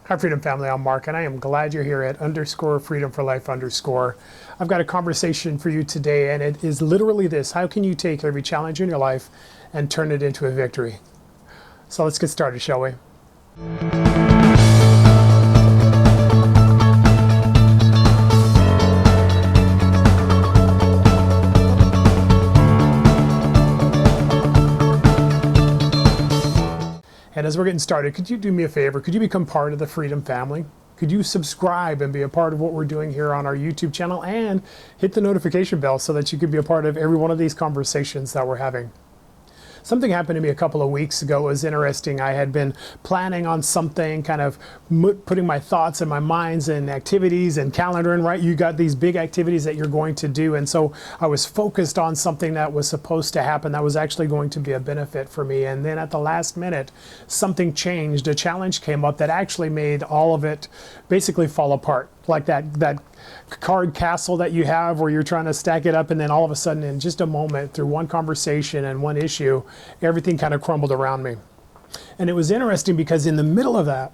Hi Freedom Family, I'm Mark and I am glad you're here at _Freedom for Life _. I've got a conversation for you today and it is literally this: how can you take every challenge in your life and turn it into a victory? So let's get started, shall we? And as we're getting started, could you do me a favor? Could you become part of the Freedom Family? Could you subscribe and be a part of what we're doing here on our YouTube channel and hit the notification bell so that you could be a part of every one of these conversations that we're having? Something happened to me a couple of weeks ago. It was interesting. I had been planning on something, kind of putting my thoughts and my minds and activities and calendar in, right? You got these big activities that you're going to do. And so I was focused on something that was supposed to happen that was actually going to be a benefit for me. And then at the last minute, something changed. A challenge came up that actually made all of it basically fall apart. Like that card castle that you have where you're trying to stack it up, and then all of a sudden in just a moment, through one conversation and one issue, everything kind of crumbled around me. And it was interesting because in the middle of that,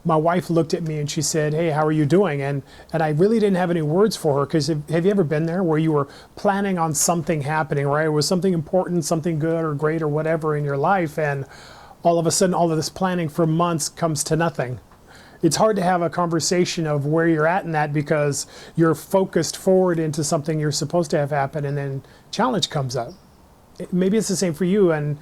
my wife looked at me and she said, "Hey, how are you doing?" And I really didn't have any words for her, because have you ever been there where you were planning on something happening, right? It was something important, something good or great or whatever in your life, and all of a sudden all of this planning for months comes to nothing. It's hard to have a conversation of where you're at in that, because you're focused forward into something you're supposed to have happen, and then challenge comes up. Maybe it's the same for you, and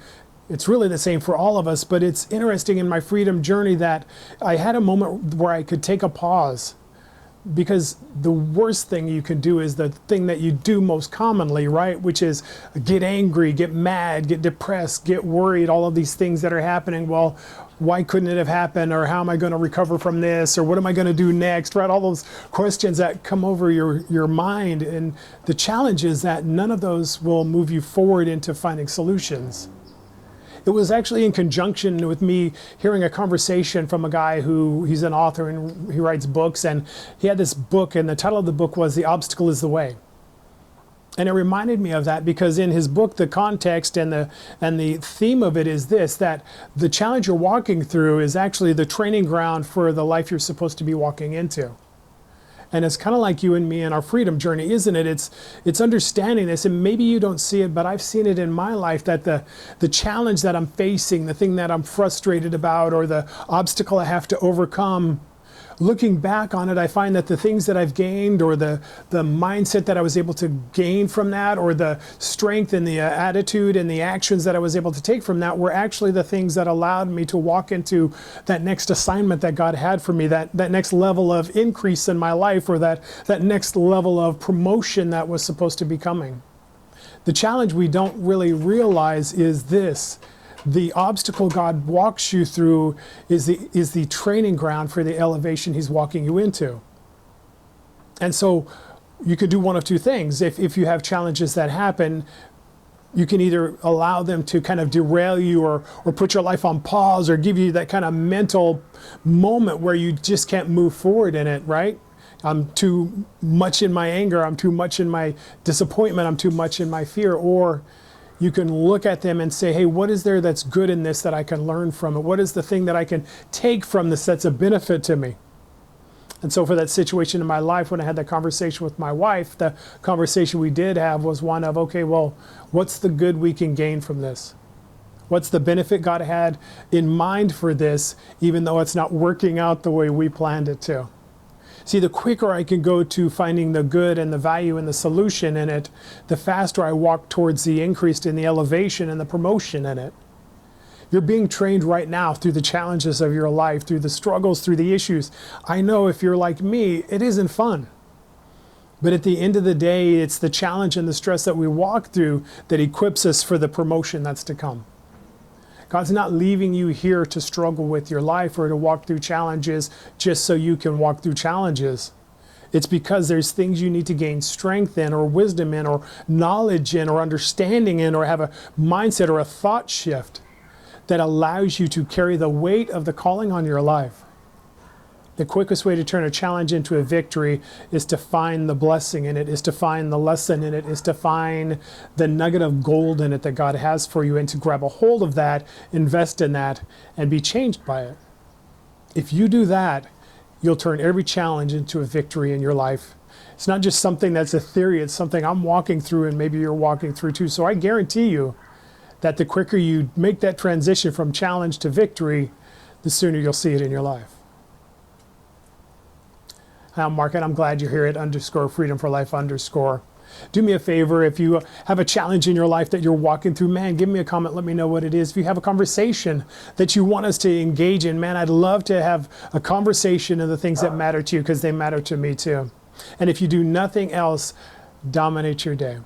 it's really the same for all of us, but it's interesting in my freedom journey that I had a moment where I could take a pause. Because the worst thing you can do is the thing that you do most commonly, right? Which is get angry, get mad, get depressed, get worried, all of these things that are happening. Well, why couldn't it have happened? Or how am I going to recover from this? Or what am I going to do next? Right? All those questions that come over your mind. And the challenge is that none of those will move you forward into finding solutions. It was actually in conjunction with me hearing a conversation from a guy he's an author and he writes books, and he had this book, and the title of the book was "The Obstacle is the Way." And it reminded me of that, because in his book, the context and the theme of it is this: that the challenge you're walking through is actually the training ground for the life you're supposed to be walking into. And it's kind of like you and me in our freedom journey, isn't it? It's understanding this, and maybe you don't see it, but I've seen it in my life, that the challenge that I'm facing, the thing that I'm frustrated about, or the obstacle I have to overcome, looking back on it, I find that the things that I've gained, or the mindset that I was able to gain from that, or the strength and the attitude and the actions that I was able to take from that, were actually the things that allowed me to walk into that next assignment that God had for me, that next level of increase in my life, or that next level of promotion that was supposed to be coming. The challenge we don't really realize is this: the obstacle God walks you through is the training ground for the elevation He's walking you into. And so you could do one of two things. If you have challenges that happen, you can either allow them to kind of derail you, or put your life on pause, or give you that kind of mental moment where you just can't move forward in it, right? I'm too much in my anger, I'm too much in my disappointment, I'm too much in my fear. Or you can look at them and say, hey, what is there that's good in this that I can learn from it? What is the thing that I can take from this that's a benefit to me? And so for that situation in my life, when I had that conversation with my wife, the conversation we did have was one of, okay, well, what's the good we can gain from this? What's the benefit God had in mind for this, even though it's not working out the way we planned it to? See, the quicker I can go to finding the good and the value and the solution in it, the faster I walk towards the increase in the elevation and the promotion in it. You're being trained right now through the challenges of your life, through the struggles, through the issues. I know if you're like me, it isn't fun. But at the end of the day, it's the challenge and the stress that we walk through that equips us for the promotion that's to come. God's not leaving you here to struggle with your life or to walk through challenges just so you can walk through challenges. It's because there's things you need to gain strength in, or wisdom in, or knowledge in, or understanding in, or have a mindset or a thought shift that allows you to carry the weight of the calling on your life. The quickest way to turn a challenge into a victory is to find the blessing in it, is to find the lesson in it, is to find the nugget of gold in it that God has for you, and to grab a hold of that, invest in that, and be changed by it. If you do that, you'll turn every challenge into a victory in your life. It's not just something that's a theory, it's something I'm walking through and maybe you're walking through too. So I guarantee you that the quicker you make that transition from challenge to victory, the sooner you'll see it in your life. Hi, I'm Mark, and I'm glad you're here at _freedom4life_. Do me a favor, if you have a challenge in your life that you're walking through, man, give me a comment, let me know what it is. If you have a conversation that you want us to engage in, man, I'd love to have a conversation of the things that matter to you, because they matter to me too. And if you do nothing else, dominate your day.